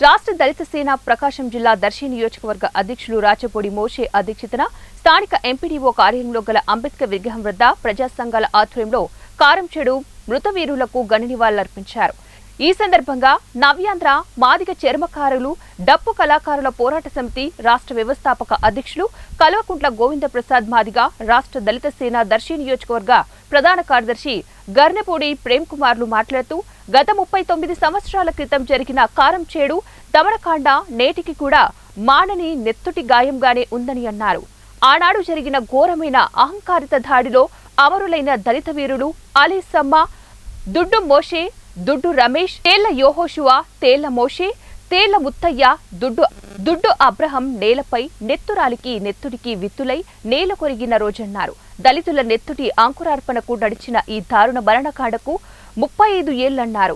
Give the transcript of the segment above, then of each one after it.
రాష్ట్ర దళిత సేన ప్రకాశం జిల్లా దర్శి నియోజకవర్గ అధ్యక్షులు రాచపూడి మోషే అధ్యక్షతన స్థానిక ఎంపీడీఓ కార్యాలయంలో గల అంబేద్కర్ విగ్రహం వద్ద ప్రజా సంఘాల ఆధ్వర్యంలో కారంచేడు మృతవీరులకు ఘన నివాళులర్పించారు. ఈ సందర్భంగా నవ్యాంధ్ర మాదిగ చర్మకారులు డప్పు కళాకారుల పోరాట సమితి రాష్ట్ర వ్యవస్థాపక అధ్యక్షులు కల్వకుంట్ల గోవిందప్రసాద్ మాదిగ, రాష్ట్ర దళిత సేన దర్శి నియోజకవర్గ ప్రధాన కార్యదర్శి గర్నెపూడి ప్రేమ్ కుమార్లు మాట్లాడుతూ గత 39 సంవత్సరాల క్రితం జరిగిన కారంచేడు దమనకాండ నేటికి కూడా మానని నెత్తుటి గాయంగానే ఉందని అన్నారు. ఆనాడు జరిగిన ఘోరమైన అహంకారిత దాడిలో అమరులైన దళిత వీరులు అలీ సమ్మ, దుడ్డు మోషే, దుడ్డు రమేష్, తేళ్ల యోహోషువా, తేళ్ల మోషే, తేళ్ల ముత్తయ్య, దుడ్డు అబ్రహం నేలపై నెత్తురాలికి నెత్తుడికి విత్తులై నేల కొరిగిన రోజన్నారు. దళితుల నెత్తుటి అంకురార్పణకు నడిచిన ఈ దారుణ మరణకాండకు 35 ఏళ్లన్నారు.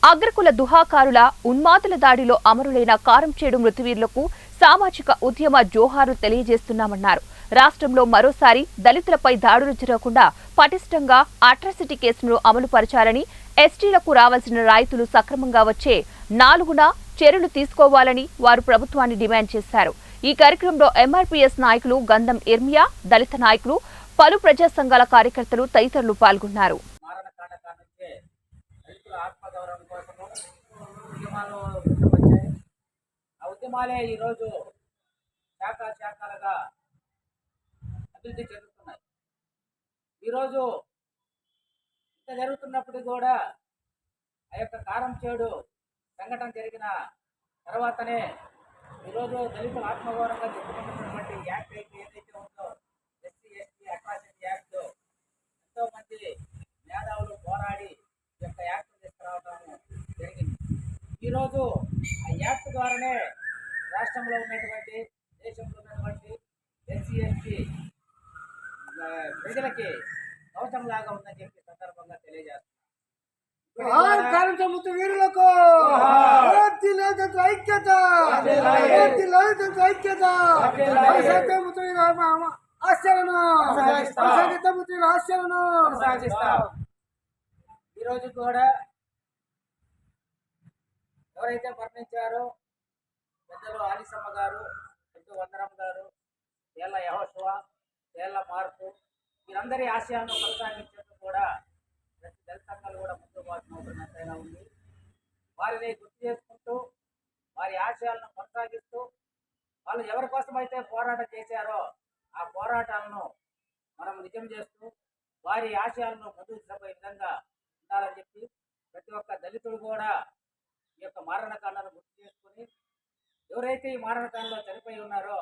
అగ్రకుల దుహాకారుల ఉన్మాదుల దాడిలో అమరులైన కారంచేడు మృతవీరులకు సామాజిక ఉద్యమ జోహారు తెలియజేస్తున్నామన్నారు. రాష్ట్రంలో మరోసారి దళితులపై దాడులు జరగకుండా పటిష్టంగా అట్రాసిటీ కేసును అమలు పరచాలని, ఎస్టీలకు రావాల్సిన రాయితీలు సక్రమంగా వచ్చే 4న చర్యలు తీసుకోవాలని వారు ప్రభుత్వాన్ని డిమాండ్ చేశారు. ఈ కార్యక్రమంలో ఎంఆర్పీఎస్ నాయకులు గంధం ఇర్మియా, దళిత నాయకులు, పలు ప్రజా సంఘాల కార్యకర్తలు తదితరులు పాల్గొన్నారు. ఈరోజు శాఖలుగా అభివృద్ధి చెందుతున్నాయి. ఈరోజు ఇంత జరుగుతున్నప్పుడు కూడా ఆ యొక్క కారంచేడు సంఘటన జరిగిన తర్వాతనే ఈరోజు దళితుల ఆత్మగౌరవంగా చెప్పుకుంటున్నటువంటి యాక్ట్ ఏదైతే ఉందో ఎస్సీ ఎస్టీ అట్రాసిటీ యాక్ట్, ఎంతో మంది మేధావులు పోరాడి ఈ యొక్క యాక్ట్ తీసుకురావడం జరిగింది. ఈరోజు ఆ యాక్ట్ ద్వారానే రాష్ట్రంలో ఉన్నటువంటి, దేశంలో ఉన్నటువంటి ఎస్సీ ఎస్టీ ప్రజలకి కవచంలాగా ఉందని చెప్పి సందర్భంగా తెలియజేస్తున్నారు. ఈరోజు కూడా ఎవరైతే మరణించారో పెద్దలు ఆలిసమ్మ గారు, పెద్ద వందరమ్మ గారు, తేళ్ల యెహోషువ, తేళ్ల మార్పు, వీరందరి ఆశయాలను కొనసాగించేందుకు కూడా ప్రతి దళిత సంఘాలు కూడా ముందుకు పోతున్నట్టయినా ఉంది. వారిని గుర్తు చేసుకుంటూ వారి ఆశయాలను కొనసాగిస్తూ వాళ్ళు ఎవరి కోసమైతే పోరాటం చేశారో ఆ పోరాటాలను మనం నిజం చేస్తూ వారి ఆశయాలను ముందుకు తీసుకుపోయే విధంగా ఉండాలని చెప్పి ప్రతి ఒక్క దళితుడు కూడా ఈ యొక్క మారణకాండను గుర్తు చేసుకుని ఎవరైతే ఈ మారణకాండలో చనిపోయి ఉన్నారో